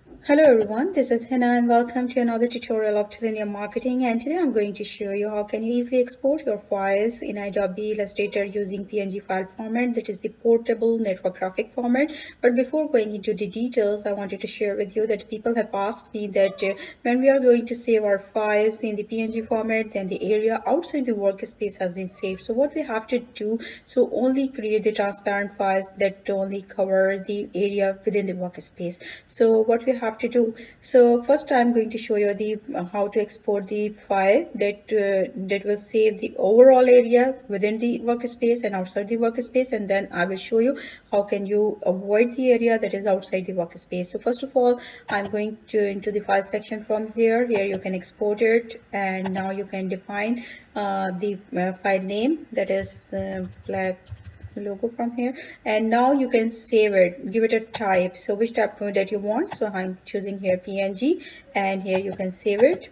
Hello everyone, this is Hina and welcome to another tutorial of dillenium marketing, and today I'm going to show you how can you easily export your files in Adobe Illustrator using PNG file format, that is the portable network graphic format. But before going into the details, I wanted to share with you that people have asked me that when we are going to save our files in the PNG format, then the area outside the workspace has been saved. So what we have to do, so only create the transparent files that only cover the area within the workspace. So what we have to do, so first I'm going to show you the how to export the file that will save the overall area within the workspace and outside the workspace, and then I will show you how can you avoid the area that is outside the workspace. So first of all, I'm going to into the file section. From here you can export it, and now you can define the file name, that is flag logo from here, and now you can save it, give it a type, so which type that you want. So I'm choosing here PNG, and here you can save it.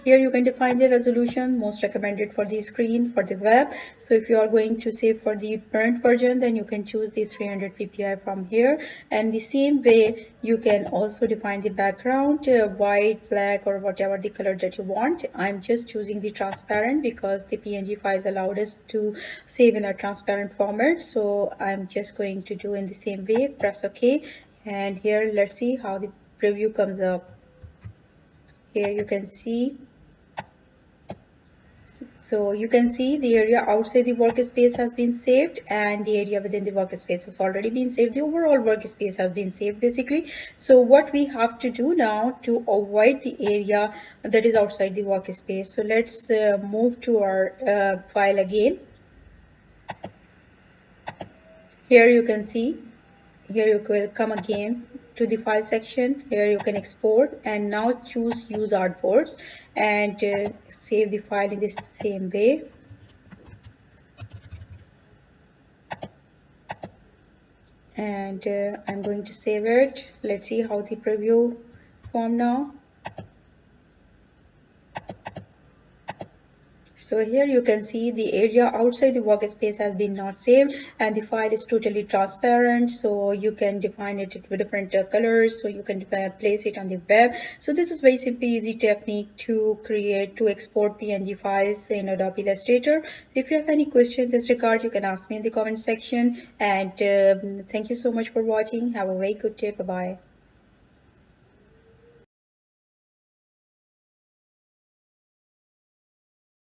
Here you can define the resolution most recommended for the screen for the web. So if you are going to save for the print version, then you can choose the 300 ppi from here, and the same way you can also define the background, white, black, or whatever the color that you want. I'm just choosing the transparent because the PNG files allowed us to save in a transparent format. So I'm just going to do in the same way, press OK, and here let's see how the preview comes up. Here you can see, so you can see the area outside the workspace has been saved, and the area within the workspace has already been saved. The overall workspace has been saved basically. So what we have to do now to avoid the area that is outside the workspace, so let's move to our file again. Here you can see, here you will come again to the file section. Here you can export, and now choose use artboards and save the file in the same way. And I'm going to save it. Let's see how the preview form now. So here you can see the area outside the workspace has been not saved, and the file is totally transparent, so you can define it with different colors, so you can place it on the web. So this is very simple, easy technique to export PNG files in Adobe Illustrator. So if you have any questions in this regard, you can ask me in the comment section, and thank you so much for watching. Have a very good day. Bye bye.